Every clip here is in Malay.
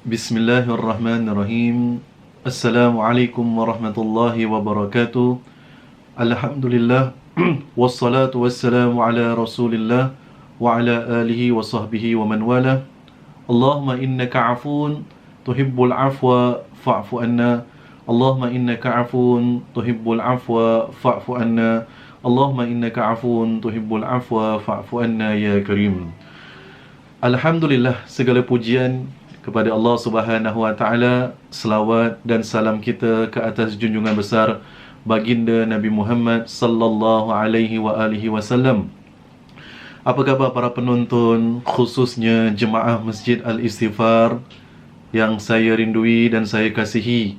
Bismillahirrahmanirrahim. Assalamualaikum warahmatullahi wabarakatuh. Alhamdulillah. Wassalatu wassalamu ala rasulillah wa ala alihi wa sahbihi wa man wala. Allahumma innaka afun tuhibbul afwa fa'fu anna. Allahumma innaka afun tuhibbul afwa fa'fu anna. Allahumma innaka afun tuhibbul afwa fa'fu anna ya karim. Alhamdulillah, segala pujian kepada Allah Subhanahu wa taala, selawat dan salam kita ke atas junjungan besar baginda Nabi Muhammad sallallahu alaihi wa alihi wasallam. Apa khabar para penonton, khususnya jemaah Masjid Al-Istighfar yang saya rindui dan saya kasihi?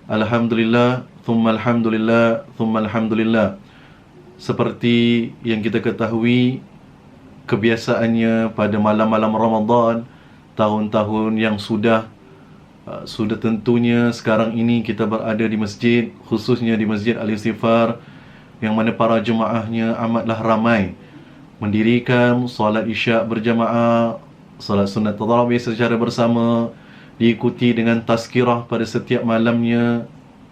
Alhamdulillah, thumma alhamdulillah, thumma alhamdulillah. Seperti yang kita ketahui, kebiasaannya pada malam-malam Ramadan tahun-tahun yang sudah tentunya sekarang ini kita berada di masjid, khususnya di Masjid Al-Istighfar, yang mana para jemaahnya amatlah ramai, mendirikan solat isyak berjamaah, solat sunat tarawih secara bersama, diikuti dengan tazkirah pada setiap malamnya.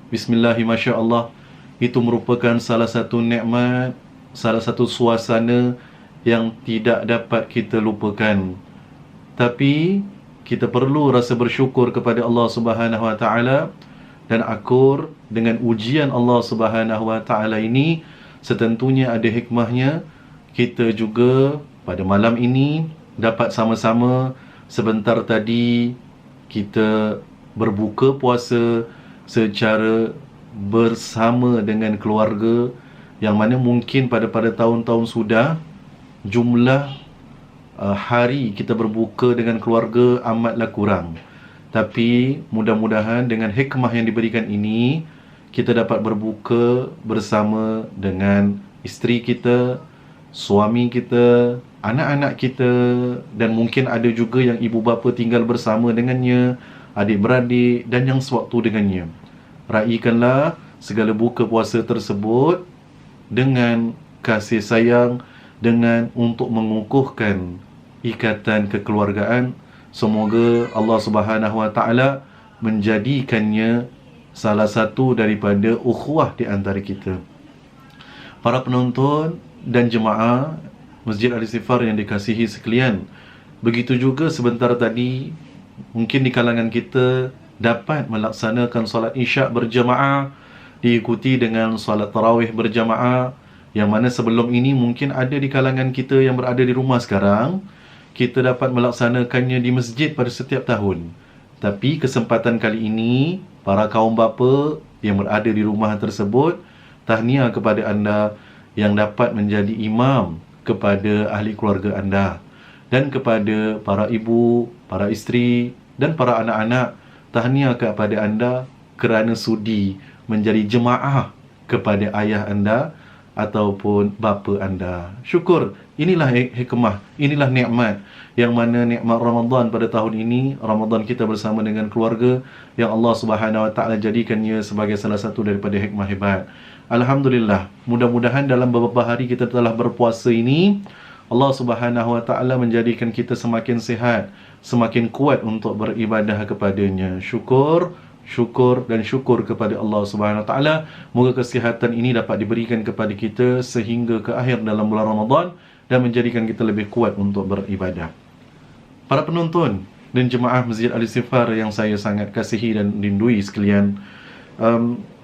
Bismillahirrahmanirrahim, Masya Allah. Itu merupakan salah satu nikmat, salah satu suasana yang tidak dapat kita lupakan. Tapi kita perlu rasa bersyukur kepada Allah Subhanahu wa taala dan akur dengan ujian Allah Subhanahu wa taala ini. Setentunya ada hikmahnya. Kita juga pada malam ini dapat sama-sama sebentar tadi kita berbuka puasa secara bersama dengan keluarga, yang mana mungkin pada tahun-tahun sudah jumlah hari kita berbuka dengan keluarga amatlah kurang. Tapi mudah-mudahan dengan hikmah yang diberikan ini, kita dapat berbuka bersama dengan isteri kita, suami kita, anak-anak kita, dan mungkin ada juga yang ibu bapa tinggal bersama dengannya, adik-beradik dan yang sewaktu dengannya. Raikanlah segala buka puasa tersebut dengan kasih sayang, dengan untuk mengukuhkan ikatan kekeluargaan. Semoga Allah Subhanahu wa taala menjadikannya salah satu daripada ukhuwah di antara kita. Para penonton dan jemaah Masjid Al-Istighfar yang dikasihi sekalian, begitu juga sebentar tadi mungkin di kalangan kita dapat melaksanakan solat isyak berjamaah, diikuti dengan solat tarawih berjamaah, yang mana sebelum ini mungkin ada di kalangan kita yang berada di rumah sekarang, kita dapat melaksanakannya di masjid pada setiap tahun. Tapi kesempatan kali ini, para kaum bapa yang berada di rumah tersebut, tahniah kepada anda yang dapat menjadi imam kepada ahli keluarga anda. Dan kepada para ibu, para isteri dan para anak-anak, tahniah kepada anda kerana sudi menjadi jemaah kepada ayah anda ataupun bapa anda. Syukur, inilah hikmah, inilah nikmat, yang mana nikmat Ramadan pada tahun ini, Ramadan kita bersama dengan keluarga, yang Allah Subhanahu wa taala jadikannya sebagai salah satu daripada hikmah hebat. Alhamdulillah, mudah-mudahan dalam beberapa hari kita telah berpuasa ini, Allah Subhanahu wa taala menjadikan kita semakin sihat, semakin kuat untuk beribadah kepadanya. Syukur dan syukur kepada Allah Subhanahu wa taala. Moga kesihatan ini dapat diberikan kepada kita sehingga ke akhir dalam bulan Ramadan dan menjadikan kita lebih kuat untuk beribadah. Para penonton dan jemaah Masjid Al-Istighfar yang saya sangat kasihi dan rindui sekalian,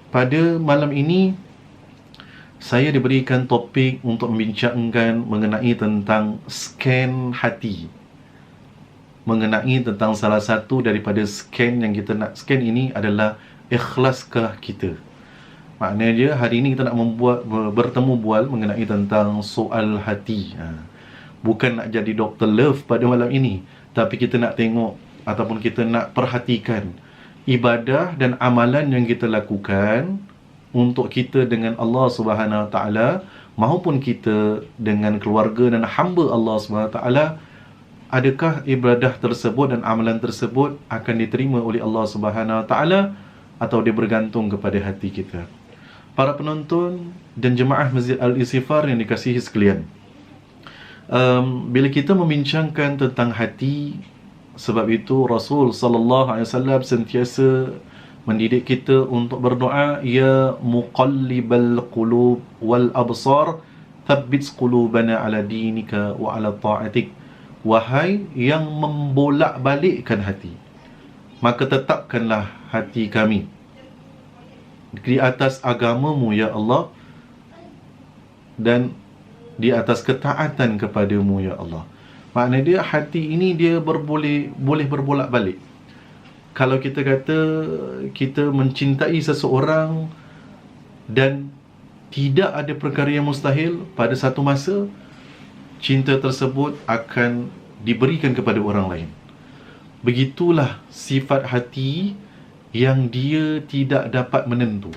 pada malam ini saya diberikan topik untuk membincangkan mengenai tentang scan hati. Mengenai tentang salah satu daripada scan yang kita nak scan ini adalah ikhlaskah kita. Maknanya dia hari ini kita nak bertemu bual mengenai tentang soal hati. Bukan nak jadi Dr. Love pada malam ini, tapi kita nak tengok ataupun kita nak perhatikan ibadah dan amalan yang kita lakukan untuk kita dengan Allah Subhanahu wa taala, maupun kita dengan keluarga dan hamba Allah Subhanahu wa taala. Adakah ibadah tersebut dan amalan tersebut akan diterima oleh Allah Subhanahu wa taala atau dia bergantung kepada hati kita? Para penonton dan jemaah Masjid Al-Istighfar yang dikasihi sekalian, bila kita membincangkan tentang hati, Sebab itu Rasul sallallahu alaihi wasallam sentiasa mendidik kita untuk berdoa, ya muqallibal qulub wal absar thabbit qulubana ala dinika wa ala ta'atik. Wahai yang membolak-balikkan hati, maka tetapkanlah hati kami di atas agamamu ya Allah, dan di atas ketaatan kepadamu ya Allah. Makna dia hati ini dia boleh berbolak-balik. Kalau kita kata kita mencintai seseorang dan tidak ada perkara yang mustahil, pada satu masa cinta tersebut akan diberikan kepada orang lain. Begitulah sifat hati yang dia tidak dapat menentu.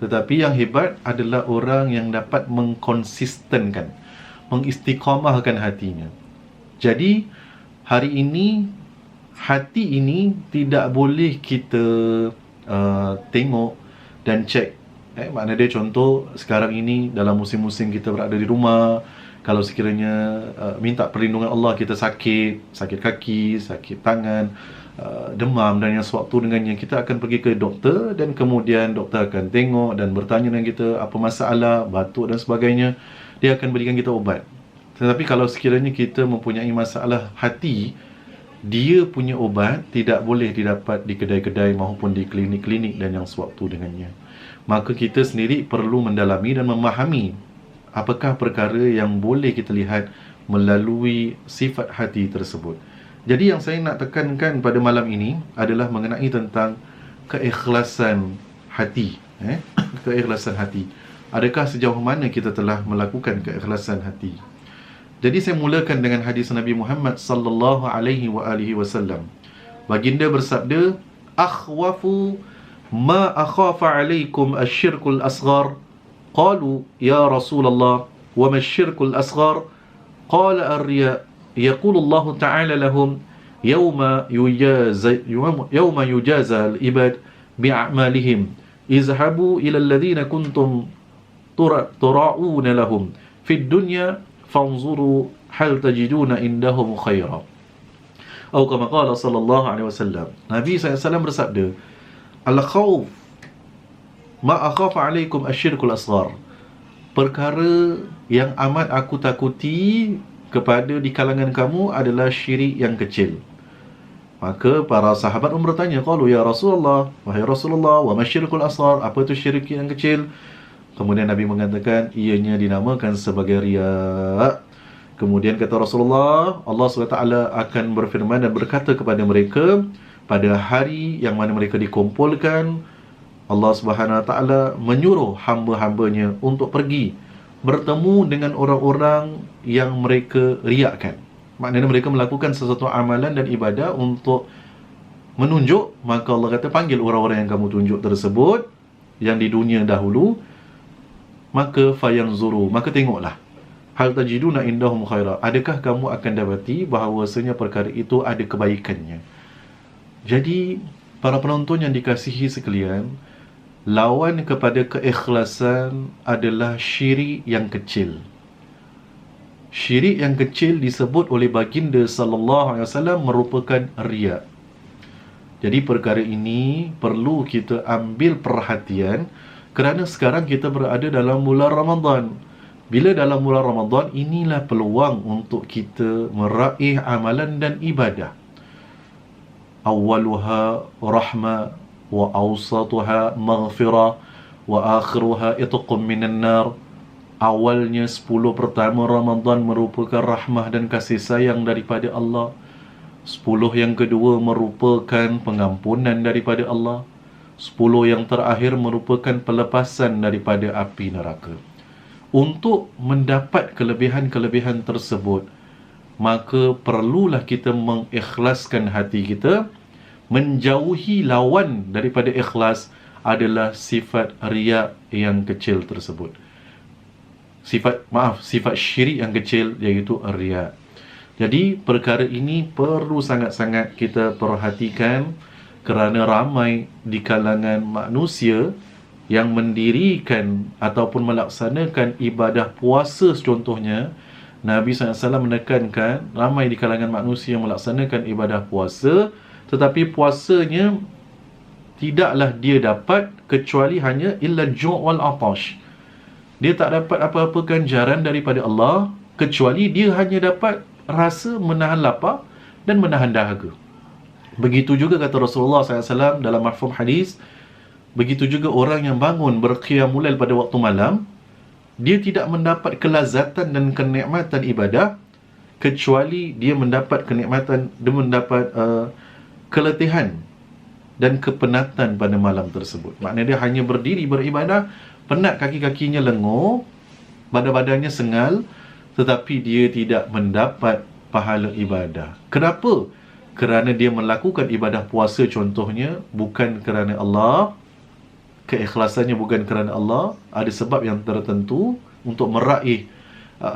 Tetapi yang hebat adalah orang yang dapat mengkonsistenkan, mengistiqamahkan hatinya. Jadi hari ini hati ini tidak boleh kita tengok dan cek. Makna dia contoh sekarang ini dalam musim-musim kita berada di rumah, kalau sekiranya minta perlindungan Allah, kita sakit kaki, sakit tangan, demam dan yang sewaktu dengannya, kita akan pergi ke doktor dan kemudian doktor akan tengok dan bertanya dengan kita apa masalah, batuk dan sebagainya. Dia akan berikan kita ubat. Tetapi kalau sekiranya kita mempunyai masalah hati, dia punya ubat tidak boleh didapat di kedai-kedai maupun di klinik-klinik dan yang sewaktu dengannya. Maka kita sendiri perlu mendalami dan memahami apakah perkara yang boleh kita lihat melalui sifat hati tersebut. Jadi yang saya nak tekankan pada malam ini adalah mengenai tentang keikhlasan hati. Keikhlasan hati. Adakah sejauh mana kita telah melakukan keikhlasan hati? Jadi saya mulakan dengan hadis Nabi Muhammad sallallahu alaihi wasallam. Baginda bersabda, "Akhwafu ma akhafa alaikum asyirkul asghar." Qalu, "Ya Rasulullah, wa ma asyirkul asghar?" Qala ar-riya. Yaqulu Allah Ta'ala lahum, "Yawma yujaza al-ibad bi'a'malihim. Izhabu ila alladhina kuntum tura'una lahum fid dunya fanzuru hal tajiduna indahum khaira." Atau kama qala sallallahu alaihi wasallam. Nabi SAW bersabda, "Al-khawf ma akhafa alaikum asyirkul asghar." Perkara yang amat aku takuti kepada di kalangan kamu adalah syirik yang kecil. Maka para sahabat bertanya, qalu ya Rasulullah, wahai Rasulullah, wa masyirkul asghar, apa itu syirik yang kecil? Kemudian Nabi mengatakan, ianya dinamakan sebagai riya. Kemudian kata Rasulullah, Allah SWT akan berfirman dan berkata kepada mereka pada hari yang mana mereka dikumpulkan, Allah SWT menyuruh hamba-hambanya untuk pergi bertemu dengan orang-orang yang mereka riakkan. Maknanya mereka melakukan sesuatu amalan dan ibadah untuk menunjuk. Maka Allah kata, panggil orang-orang yang kamu tunjuk tersebut yang di dunia dahulu, maka fayanzuru, maka tengoklah, hal tajiduna indahum khaira, adakah kamu akan dapati bahawasanya perkara itu ada kebaikannya. Jadi para penonton yang dikasihi sekalian, lawan kepada keikhlasan adalah syirik yang kecil. Syirik yang kecil disebut oleh baginda sallallahu alaihi wasallam merupakan riya. Jadi perkara ini perlu kita ambil perhatian, kerana sekarang kita berada dalam bulan Ramadan. Bila dalam bulan Ramadan, inilah peluang untuk kita meraih amalan dan ibadah. Awaluha rahmah, wa awsatuha maghfirah, wa akhiruha itqum minan nar. Awalnya 10 pertama Ramadan merupakan rahmah dan kasih sayang daripada Allah. 10 yang kedua merupakan pengampunan daripada Allah. 10 yang terakhir merupakan pelepasan daripada api neraka. Untuk mendapat kelebihan-kelebihan tersebut, maka perlulah kita mengikhlaskan hati kita. Menjauhi lawan daripada ikhlas adalah sifat riya yang kecil tersebut. Sifat syirik yang kecil, iaitu riya. Jadi perkara ini perlu sangat-sangat kita perhatikan, kerana ramai di kalangan manusia yang mendirikan ataupun melaksanakan ibadah puasa contohnya Nabi SAW menekankan ramai di kalangan manusia yang melaksanakan ibadah puasa, tetapi puasanya tidaklah dia dapat kecuali hanya illa ju' wal atash. Dia tak dapat apa-apa ganjaran daripada Allah kecuali dia hanya dapat rasa menahan lapar dan menahan dahaga. Begitu juga kata Rasulullah SAW dalam mafhum hadis, begitu juga orang yang bangun berqiyamul lail pada waktu malam, dia tidak mendapat kelazatan dan kenikmatan ibadah kecuali dia mendapat kenikmatan, dia mendapat keletihan dan kepenatan pada malam tersebut. Maknanya dia hanya berdiri beribadah, penat kaki-kakinya lenguh, badan-badannya sengal, tetapi dia tidak mendapat pahala ibadah. Kenapa? Kerana dia melakukan ibadah puasa contohnya bukan kerana Allah, keikhlasannya bukan kerana Allah, ada sebab yang tertentu untuk meraih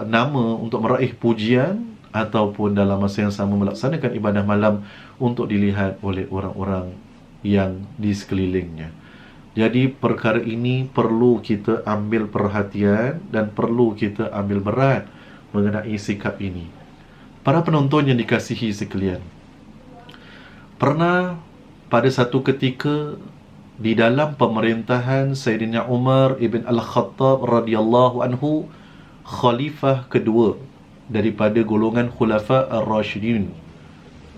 nama, untuk meraih pujian, ataupun dalam masa yang sama melaksanakan ibadah malam untuk dilihat oleh orang-orang yang di sekelilingnya. Jadi perkara ini perlu kita ambil perhatian dan perlu kita ambil berat mengenai sikap ini. Para penonton yang dikasihi sekalian, pernah pada satu ketika di dalam pemerintahan Sayyidina Umar ibn Al-Khattab radhiyallahu anhu, khalifah kedua daripada golongan Khulafa Ar-Rashidin,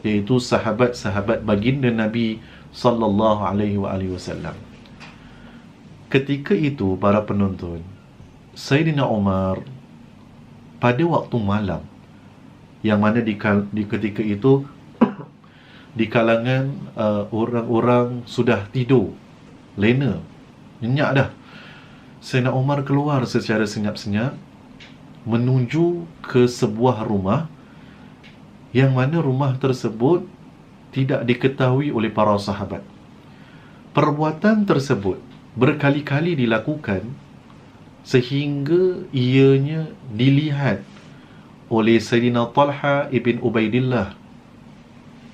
iaitu sahabat-sahabat baginda Nabi sallallahu alaihi wasallam. Ketika itu para penonton, Sayyidina Umar pada waktu malam, yang mana di ketika itu di kalangan orang-orang sudah tidur, lena, nyenyak dah, Sayyidina Umar keluar secara senyap-senyap menuju ke sebuah rumah, yang mana rumah tersebut tidak diketahui oleh para sahabat. Perbuatan tersebut berkali-kali dilakukan sehingga ianya dilihat oleh Sayyidina Talha ibn Ubaidillah,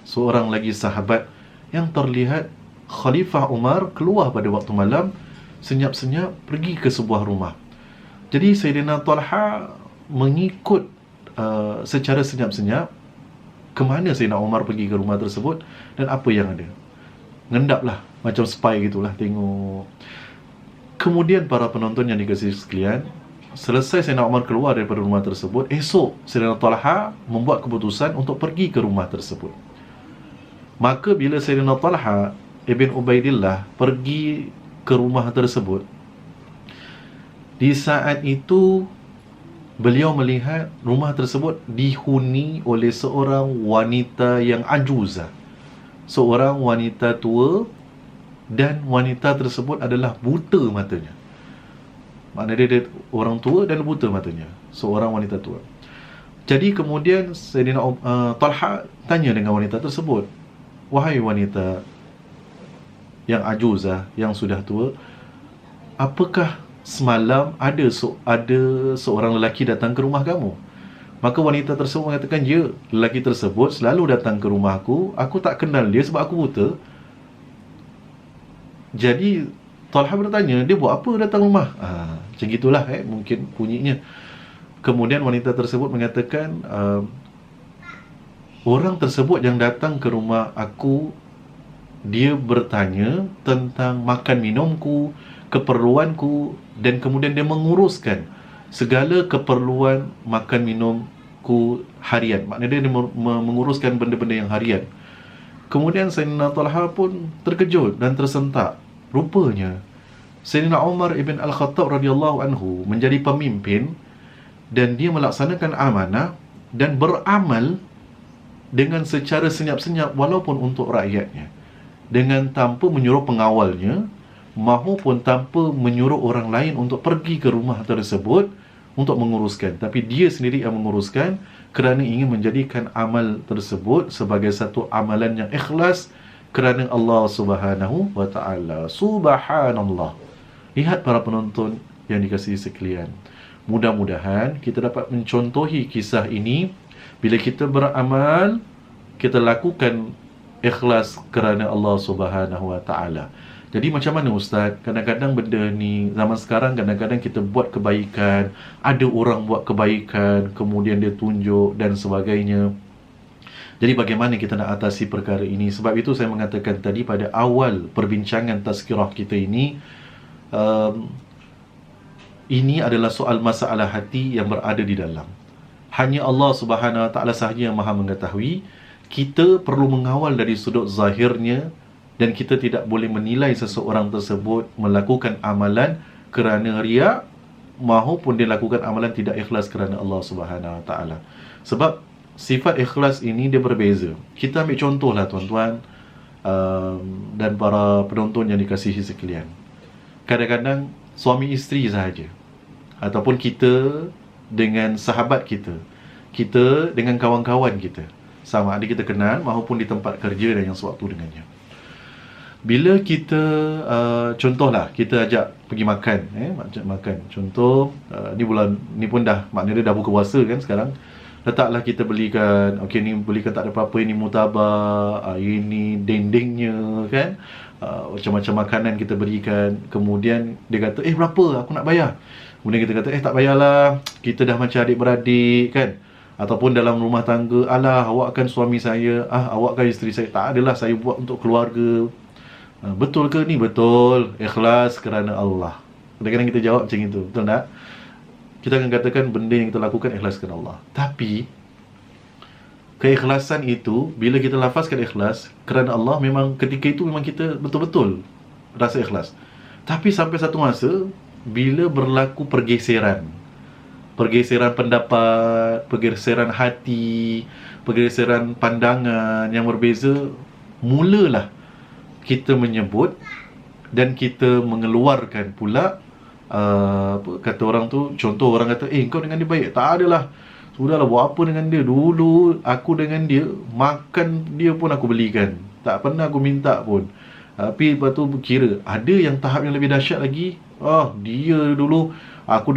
seorang lagi sahabat yang terlihat Khalifah Umar keluar pada waktu malam senyap-senyap pergi ke sebuah rumah. Jadi Sayyidina Talha mengikut secara senyap-senyap ke mana Sayyidina Umar pergi ke rumah tersebut dan apa yang ada. Ngendaplah, macam spy gitulah, tengok. Kemudian para penonton yang dikasihi sekalian, selesai Sayyidina Umar keluar daripada rumah tersebut, esok Sayyidina Talha membuat keputusan untuk pergi ke rumah tersebut. Maka bila Sayyidina Talha ibn Ubaidillah pergi ke rumah tersebut, di saat itu beliau melihat rumah tersebut dihuni oleh seorang wanita yang ajuzah, seorang wanita tua, dan wanita tersebut adalah buta matanya. Maknanya dia orang tua dan buta matanya, seorang wanita tua. Jadi kemudian Sayyidina Talha tanya dengan wanita tersebut, "Wahai wanita yang ajuzah, yang sudah tua, apakah semalam ada seorang lelaki datang ke rumah kamu?" Maka wanita tersebut mengatakan, "Ya, lelaki tersebut selalu datang ke rumahku. Aku tak kenal dia sebab aku buta." Jadi Talha bertanya, "Dia buat apa datang rumah?" Macam gitulah mungkin bunyinya. Kemudian wanita tersebut mengatakan, "Orang tersebut yang datang ke rumah aku, dia bertanya tentang makan minumku, keperluanku, dan kemudian dia menguruskan segala keperluan makan minumku harian." Maknanya dia menguruskan benda-benda yang harian. Kemudian Sayyidina Talha pun terkejut dan tersentak. Rupanya Sayyidina Umar ibn Al-Khattab radhiyallahu anhu menjadi pemimpin dan dia melaksanakan amanah dan beramal dengan secara senyap-senyap walaupun untuk rakyatnya, dengan tanpa menyuruh pengawalnya maupun tanpa menyuruh orang lain untuk pergi ke rumah tersebut untuk menguruskan, tapi dia sendiri yang menguruskan kerana ingin menjadikan amal tersebut sebagai satu amalan yang ikhlas kerana Allah Subhanahu wa ta'ala. Subhanallah. Lihat para penonton yang dikasihi sekalian, mudah-mudahan kita dapat mencontohi kisah ini. Bila kita beramal, kita lakukan ikhlas kerana Allah Subhanahu wa ta'ala. Jadi macam mana Ustaz? Kadang-kadang benda ni, zaman sekarang kadang-kadang kita buat kebaikan, ada orang buat kebaikan, kemudian dia tunjuk dan sebagainya. Jadi bagaimana kita nak atasi perkara ini? Sebab itu saya mengatakan tadi pada awal perbincangan tazkirah kita ini, ini adalah soal masalah hati yang berada di dalam. Hanya Allah Subhanahu Wa Taala sahaja yang Maha mengetahui. Kita perlu mengawal dari sudut zahirnya, dan kita tidak boleh menilai seseorang tersebut melakukan amalan kerana riak maupun dia lakukan amalan tidak ikhlas kerana Allah Subhanahu Wa Taala. Sebab sifat ikhlas ini dia berbeza. Kita ambil contohlah tuan-tuan dan para penonton yang dikasihi sekalian. Kadang-kadang suami isteri sahaja, ataupun kita dengan sahabat kita, kita dengan kawan-kawan kita, sama ada kita kenal maupun di tempat kerja dan yang sewaktu dengannya. Bila kita contohlah kita ajak pergi makan, ajak makan. Contoh ni bulan ni pun dah maknanya dah buka puasa kan sekarang. Letaklah kita belikan, okey ni belikan tak ada apa-apa, ini murtabak, ini dendengnya kan. Macam-macam makanan kita berikan. Kemudian dia kata, berapa? Aku nak bayar. Kemudian kita kata, tak payahlah, kita dah macam adik-beradik kan. Ataupun dalam rumah tangga, alah awak kan suami saya, awak kan isteri saya. Tak adalah, saya buat untuk keluarga. Betul ke ni? Betul. Ikhlas kerana Allah. Kadang-kadang kita jawab macam itu. Betul tak? Kita akan katakan benda yang kita lakukan ikhlas kerana Allah. Tapi keikhlasan itu, bila kita lafazkan ikhlas kerana Allah, memang ketika itu memang kita betul-betul rasa ikhlas. Tapi sampai satu masa, bila berlaku pergeseran pendapat, pergeseran hati, pergeseran pandangan yang berbeza, mulalah kita menyebut dan kita mengeluarkan pula kata orang tu, contoh orang kata, kau dengan dia baik. Tak adalah, sudahlah, buat apa dengan dia. Dulu aku dengan dia, makan dia pun aku belikan, tak pernah aku minta pun. Tapi lepas tu kira ada yang tahap yang lebih dahsyat lagi. Dia dulu aku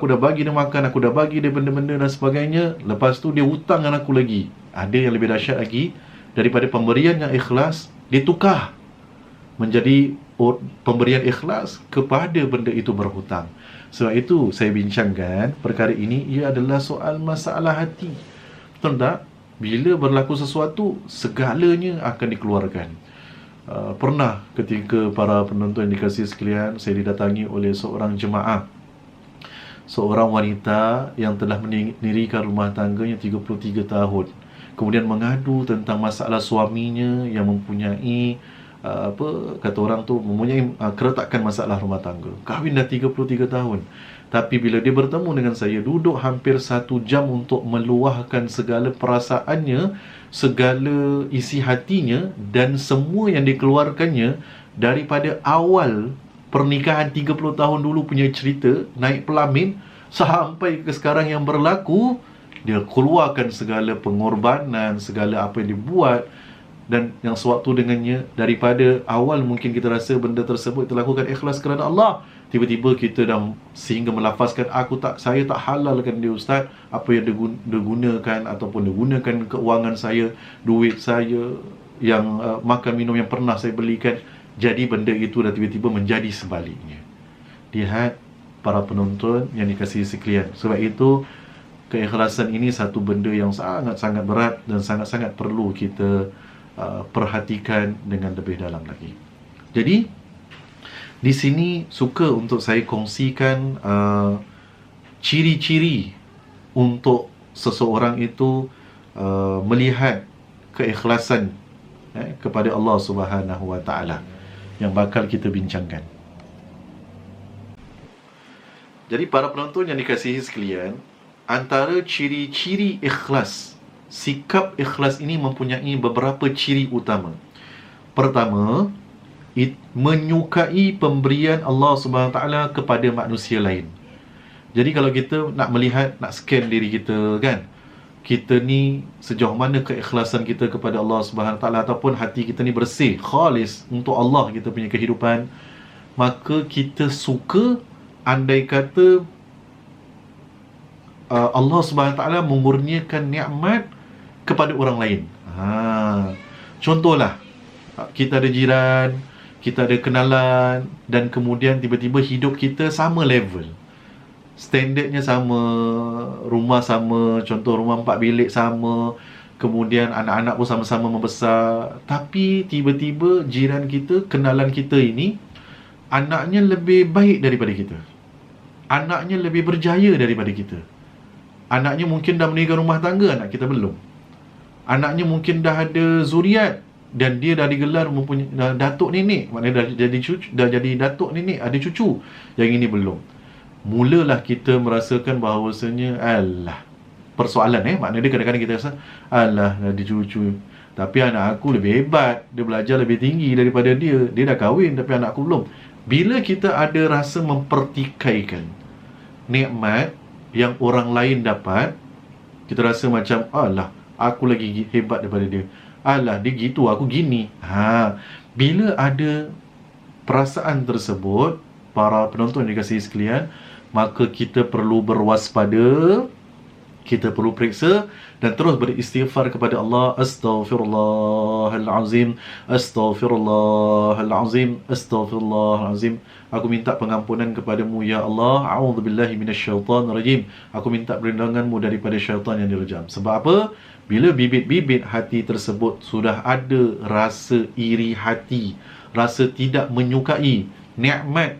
dah bagi dia makan, aku dah bagi dia benda-benda dan sebagainya, lepas tu dia hutang dengan aku lagi. Ada yang lebih dahsyat lagi daripada pemberian yang ikhlas, dia tukar menjadi pemberian ikhlas kepada benda itu berhutang. Sebab itu saya bincangkan perkara ini, ia adalah soal masalah hati. Betul tak? Bila berlaku sesuatu, segalanya akan dikeluarkan. Pernah ketika para penonton yang dikasihi sekalian, saya didatangi oleh seorang jemaah, seorang wanita yang telah mendirikan rumah tangganya 33 tahun. Kemudian mengadu tentang masalah suaminya yang mempunyai kata orang tu mempunyai keretakan masalah rumah tangga. Kahwin dah 33 tahun. Tapi bila dia bertemu dengan saya, duduk hampir 1 jam untuk meluahkan segala perasaannya, segala isi hatinya, dan semua yang dikeluarkannya daripada awal pernikahan 30 tahun dulu punya cerita, naik pelamin sampai ke sekarang yang berlaku. Dia keluarkan segala pengorbanan, segala apa yang dibuat dan yang sewaktu dengannya. Daripada awal mungkin kita rasa benda tersebut kita lakukan ikhlas kerana Allah, tiba-tiba kita dah sehingga melafazkan, saya tak halalkan dia Ustaz, apa yang dia gunakan ataupun dia gunakan keuangan saya, duit saya yang makan minum yang pernah saya belikan. Jadi benda itu dah tiba-tiba menjadi sebaliknya. Lihat para penonton yang dikasihi sekalian. Sebab itu keikhlasan ini satu benda yang sangat-sangat berat dan sangat-sangat perlu kita perhatikan dengan lebih dalam lagi. Jadi di sini suka untuk saya kongsikan ciri-ciri untuk seseorang itu melihat keikhlasan kepada Allah Subhanahu Wa Taala yang bakal kita bincangkan. Jadi para penonton yang dikasihi sekalian, antara ciri-ciri ikhlas, sikap ikhlas ini mempunyai beberapa ciri utama. Pertama, menyukai pemberian Allah Subhanahu Wa Taala kepada manusia lain. Jadi kalau kita nak melihat, nak scan diri kita kan, kita ni sejauh mana keikhlasan kita kepada Allah Subhanahu Wa Taala, ataupun hati kita ni bersih, khalis untuk Allah kita punya kehidupan, maka kita suka andai kata Allah Subhanahu Wa Taala memurniakan nikmat kepada orang lain. Contohlah, kita ada jiran, kita ada kenalan, dan kemudian tiba-tiba hidup kita sama level. Standardnya sama, rumah sama, contoh rumah 4 bilik sama, kemudian anak-anak pun sama-sama membesar. Tapi tiba-tiba jiran kita, kenalan kita ini, anaknya lebih baik daripada kita. Anaknya lebih berjaya daripada kita. Anaknya mungkin dah mendirikan rumah tangga, anak kita belum. Anaknya mungkin dah ada zuriat, dan dia dah digelar mempunyai datuk nenek, maknanya dah jadi datuk nenek, ada cucu. Yang ini belum. Mulalah kita merasakan bahawasanya alah, persoalan maknanya dia kadang-kadang kita rasa alah, dah ada cucu, tapi anak aku lebih hebat, dia belajar lebih tinggi daripada dia dah kahwin tapi anak aku belum. Bila kita ada rasa mempertikaikan nikmat yang orang lain dapat, kita rasa macam alah, aku lagi hebat daripada dia, alah dia gitu, aku gini. Bila ada perasaan tersebut, para penonton yang dikasihi sekalian, maka kita perlu berwaspada, kita perlu periksa dan terus beristighfar kepada Allah. Astaghfirullahalazim, astaghfirullahalazim, astaghfirullahalazim. Aku minta pengampunan kepadamu ya Allah. A'udzubillahi minasyaitanirrajim. Aku minta perlindunganmu daripada syaitan yang direjam. Sebab apa? Bila bibit-bibit hati tersebut sudah ada rasa iri hati, rasa tidak menyukai nikmat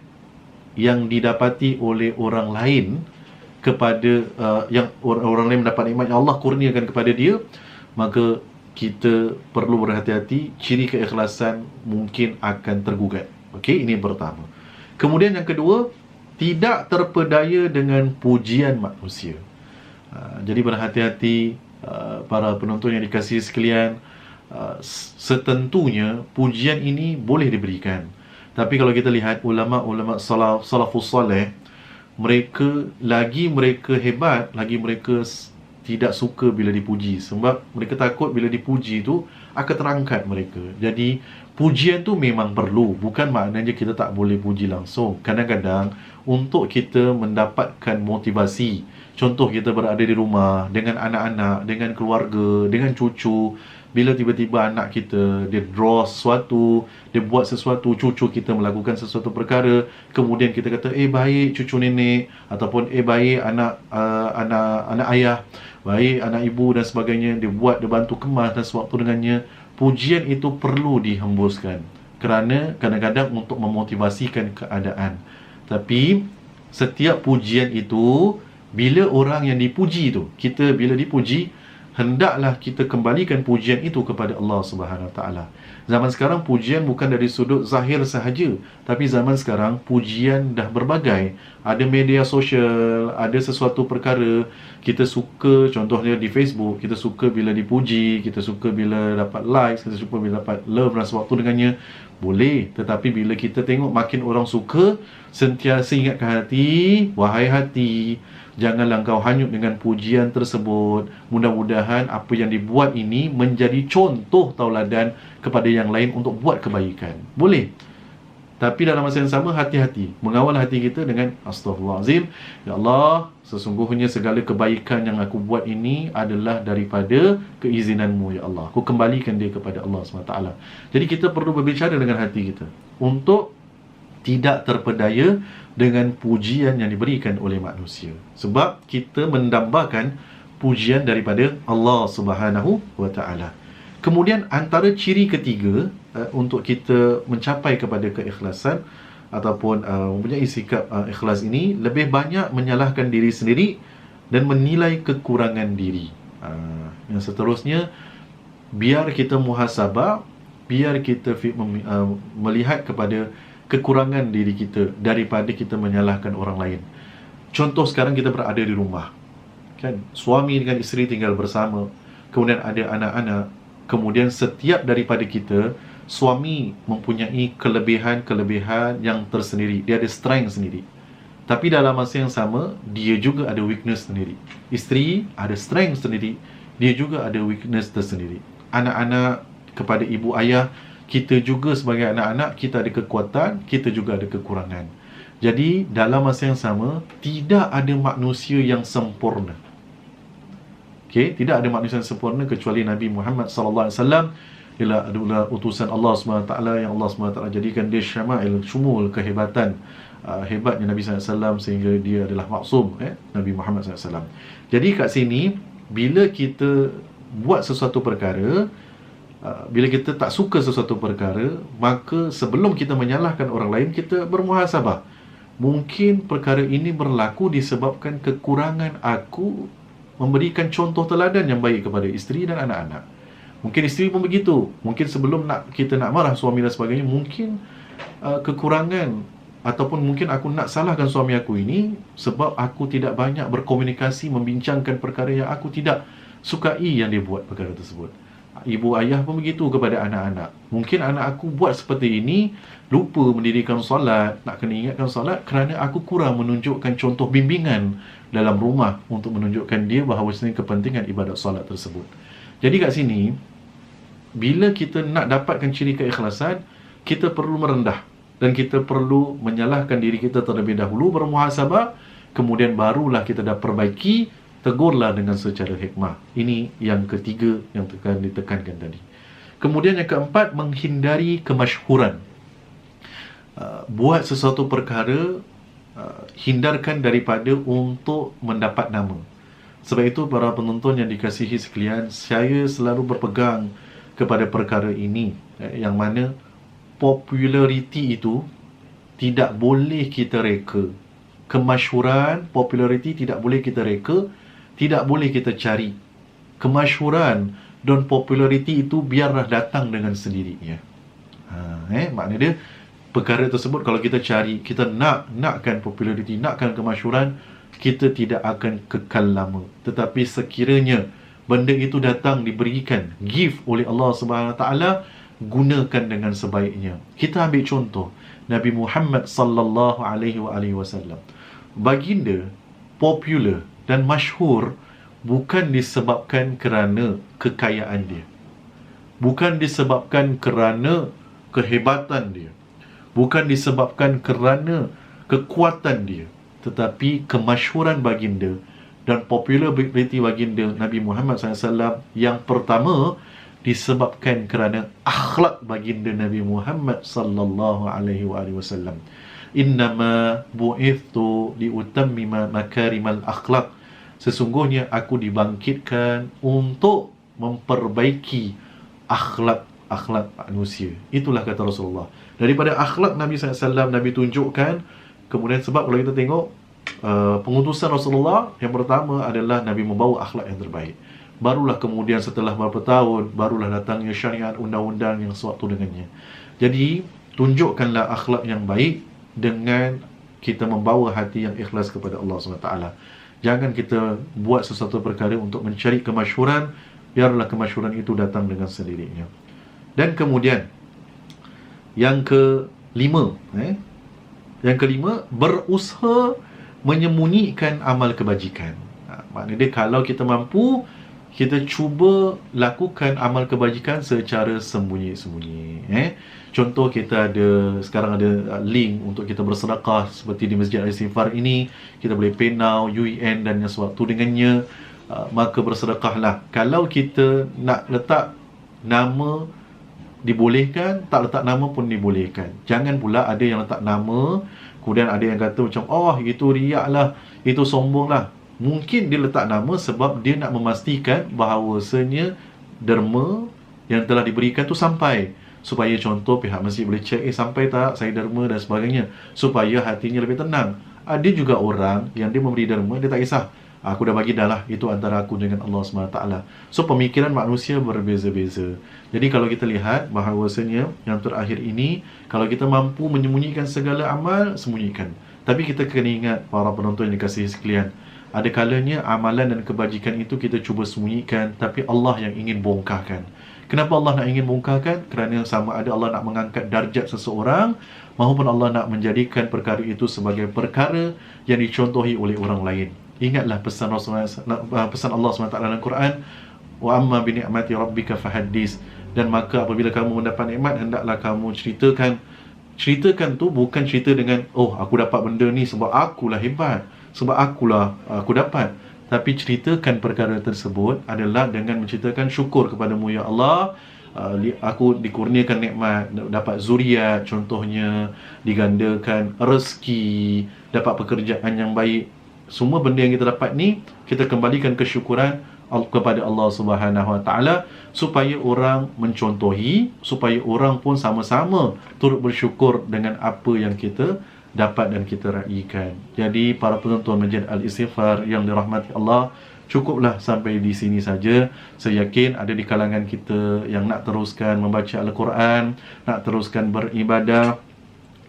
yang didapati oleh orang lain kepada yang orang lain mendapat nikmat yang Allah kurniakan kepada dia, maka kita perlu berhati-hati, ciri keikhlasan mungkin akan tergugat. Okey, ini yang pertama. Kemudian yang kedua, tidak terpedaya dengan pujian manusia. Jadi berhati-hati para penonton yang dikasihi sekalian. Setentunya pujian ini boleh diberikan, tapi kalau kita lihat ulama-ulama salafus salih, mereka hebat, lagi mereka tidak suka bila dipuji. Sebab mereka takut bila dipuji tu akan terangkat mereka. Jadi pujian tu memang perlu, bukan maknanya kita tak boleh puji langsung. Kadang-kadang untuk kita mendapatkan motivasi, contoh kita berada di rumah dengan anak-anak, dengan keluarga, dengan cucu, bila tiba-tiba anak kita dia draw sesuatu, dia buat sesuatu, cucu kita melakukan sesuatu perkara, kemudian kita kata baik cucu nenek, ataupun baik anak ayah, baik anak ibu dan sebagainya, dia bantu kemas dan sewaktu dengannya. Pujian itu perlu dihembuskan kerana kadang-kadang untuk memotivasikan keadaan. Tapi setiap pujian itu, bila orang yang dipuji tu, kita bila dipuji, hendaklah kita kembalikan pujian itu kepada Allah Subhanahu Wa Taala. Zaman sekarang pujian bukan dari sudut zahir sahaja, tapi zaman sekarang pujian dah berbagai. Ada media sosial, ada sesuatu perkara kita suka, contohnya di Facebook, kita suka bila dipuji, kita suka bila dapat likes, kita suka bila dapat love dan sewaktu dengannya. Boleh, tetapi bila kita tengok makin orang suka, sentiasa ingatkan hati, wahai hati, janganlah kau hanyut dengan pujian tersebut. Mudah-mudahan apa yang dibuat ini menjadi contoh tauladan kepada yang lain untuk buat kebaikan. Boleh. Tapi dalam masa yang sama, hati-hati. Mengawal hati kita dengan astaghfirullahalazim. Ya Allah, sesungguhnya segala kebaikan yang aku buat ini adalah daripada keizinanmu, ya Allah. Aku kembalikan dia kepada Allah SWT. Jadi kita perlu berbicara dengan hati kita untuk tidak terpedaya dengan pujian yang diberikan oleh manusia. Sebab kita mendambakan pujian daripada Allah Subhanahu Wa Taala. Kemudian antara ciri ketiga untuk kita mencapai kepada keikhlasan ataupun mempunyai sikap ikhlas ini, lebih banyak menyalahkan diri sendiri dan menilai kekurangan diri. Yang seterusnya, biar kita muhasabah, biar kita melihat kepada kekurangan diri kita daripada kita menyalahkan orang lain. Contoh sekarang kita berada di rumah, kan, suami dengan isteri tinggal bersama, kemudian ada anak-anak, kemudian setiap daripada kita, suami mempunyai kelebihan-kelebihan yang tersendiri, dia ada strength sendiri. Tapi dalam masa yang sama, dia juga ada weakness sendiri. Isteri ada strength sendiri, dia juga ada weakness tersendiri. Anak-anak kepada ibu ayah, kita juga sebagai anak-anak, kita ada kekuatan, kita juga ada kekurangan. Jadi dalam masa yang sama, tidak ada manusia yang sempurna. Okey, tidak ada manusia yang sempurna kecuali Nabi Muhammad sallallahu alaihi wasallam. ialah adalah utusan Allah SWT yang Allah SWT jadikan dia syama'il, syumul, kehebatan, hebatnya Nabi SAW sehingga dia adalah maksum, Nabi Muhammad SAW. Jadi kat sini, bila kita buat sesuatu perkara, bila kita tak suka sesuatu perkara, maka sebelum kita menyalahkan orang lain, kita bermuhasabah. Mungkin perkara ini berlaku disebabkan kekurangan aku memberikan contoh teladan yang baik kepada isteri dan anak-anak. Mungkin isteri pun begitu. Mungkin sebelum kita nak marah suami dan sebagainya, mungkin kekurangan ataupun mungkin aku nak salahkan suami aku ini sebab aku tidak banyak berkomunikasi, membincangkan perkara yang aku tidak sukai yang dia buat perkara tersebut. Ibu ayah pun begitu kepada anak-anak. Mungkin anak aku buat seperti ini, lupa mendirikan solat, nak kena ingatkan solat kerana aku kurang menunjukkan contoh bimbingan dalam rumah untuk menunjukkan dia bahawa kepentingan ibadat solat tersebut. Jadi kat sini, bila kita nak dapatkan ciri keikhlasan, kita perlu merendah dan kita perlu menyalahkan diri kita terlebih dahulu, bermuhasabah, kemudian barulah kita dah perbaiki, tegurlah dengan secara hikmah. Ini yang ketiga yang ditekankan tadi. Kemudian yang keempat, menghindari kemasyhuran. Buat sesuatu perkara, hindarkan daripada untuk mendapat nama. Sebab itu para penonton yang dikasihi sekalian, saya selalu berpegang kepada perkara ini, yang mana populariti itu tidak boleh kita reka. Kemasyhuran, populariti tidak boleh kita reka, tidak boleh kita cari. Kemasyhuran dan populariti itu biarlah datang dengan sendirinya. Maknanya dia, perkara tersebut kalau kita cari, kita nakkan populariti, nakkan kemasyhuran, kita tidak akan kekal lama. Tetapi sekiranya benda itu datang, diberikan, gift oleh Allah SWT, gunakan dengan sebaiknya. Kita ambil contoh Nabi Muhammad sallallahu alaihi wasallam. Baginda popular dan masyhur bukan disebabkan kerana kekayaan dia, bukan disebabkan kerana kehebatan dia, bukan disebabkan kerana kekuatan dia, tetapi kemasyhuran baginda dan populariti baginda Nabi Muhammad SAW yang pertama disebabkan kerana akhlak baginda Nabi Muhammad sallallahu alaihi wasallam. Innama bu'ithtu liutammima makarimal akhlak. Sesungguhnya aku dibangkitkan untuk memperbaiki akhlak manusia. Itulah kata Rasulullah. Daripada akhlak Nabi SAW, Nabi tunjukkan. Kemudian sebab kalau kita tengok pengutusan Rasulullah, yang pertama adalah Nabi membawa akhlak yang terbaik. Barulah kemudian setelah beberapa tahun, barulah datangnya syariat, undang-undang yang sewaktu dengannya. Jadi, tunjukkanlah akhlak yang baik dengan kita membawa hati yang ikhlas kepada Allah SWT. Jangan kita buat sesuatu perkara untuk mencari kemasyhuran, biarlah kemasyhuran itu datang dengan sendirinya. Dan kemudian, yang kelima, berusaha menyembunyikan amal kebajikan. Maknanya kalau kita mampu, kita cuba lakukan amal kebajikan secara sembunyi-sembunyi. Contoh, kita sekarang ada link untuk kita bersedekah seperti di Masjid Al-Istighfar ini. Kita boleh pay now, UEN dan yang sewaktu dengannya. Maka bersedekahlah. Kalau kita nak letak nama, dibolehkan, tak letak nama pun dibolehkan. Jangan pula ada yang letak nama, kemudian ada yang kata macam, oh itu riak lah, itu sombong lah. Mungkin dia letak nama sebab dia nak memastikan bahawasanya derma yang telah diberikan tu sampai. Supaya contoh pihak masjid boleh cek, sampai tak saya derma dan sebagainya. Supaya hatinya lebih tenang. Ada juga orang yang dia memberi derma, dia tak kisah. Aku dah bagi dah lah, itu antara aku dengan Allah SWT. So pemikiran manusia berbeza-beza. Jadi kalau kita lihat bahawasanya yang terakhir ini, kalau kita mampu menyembunyikan segala amal, sembunyikan. Tapi kita kena ingat, para penonton yang dikasihi sekalian, ada kalanya amalan dan kebajikan itu kita cuba sembunyikan, tapi Allah yang ingin bongkarkan. Kenapa Allah nak ingin bongkarkan? Kerana sama ada Allah nak mengangkat darjat seseorang, maupun Allah nak menjadikan perkara itu sebagai perkara yang dicontohi oleh orang lain. Ingatlah pesan Allah SWT dalam Quran, wa amma bi ni'mati rabbika fahaddis. Dan maka apabila kamu mendapat nikmat, hendaklah kamu ceritakan. Ceritakan tu bukan cerita dengan, oh aku dapat benda ni sebab akulah hebat, sebab aku dapat. Tapi ceritakan perkara tersebut adalah dengan menceritakan syukur kepadamu ya Allah, aku dikurniakan nikmat, dapat zuriat contohnya, digandakan rezeki, dapat pekerjaan yang baik. Semua benda yang kita dapat ni, kita kembalikan kesyukuran kepada Allah Subhanahu Wa Taala, supaya orang mencontohi, supaya orang pun sama-sama turut bersyukur dengan apa yang kita dapat dan kita raikan. Jadi para penonton Masjid Al-Istighfar yang dirahmati Allah, cukuplah sampai di sini saja. Saya yakin ada di kalangan kita yang nak teruskan membaca Al-Quran, nak teruskan beribadah,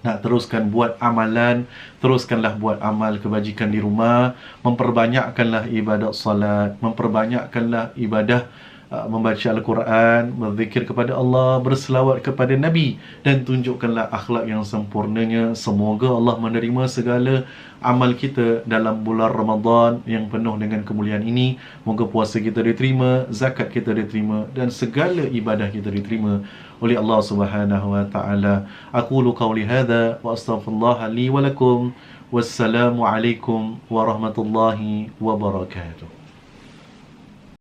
nak teruskan buat amalan. Teruskanlah buat amal kebajikan di rumah, memperbanyakkanlah ibadat salat, memperbanyakkanlah ibadah membaca Al-Quran, berzikir kepada Allah, berselawat kepada Nabi, dan tunjukkanlah akhlak yang sempurnanya. Semoga Allah menerima segala amal kita dalam bulan Ramadan yang penuh dengan kemuliaan ini. Moga puasa kita diterima, zakat kita diterima, dan segala ibadah kita diterima oleh Allah Subhanahu Wa Taala. Aqulu qawli hadha wa astaghfirullah li wa lakum. Wassalamu alaikum warahmatullahi wabarakatuh.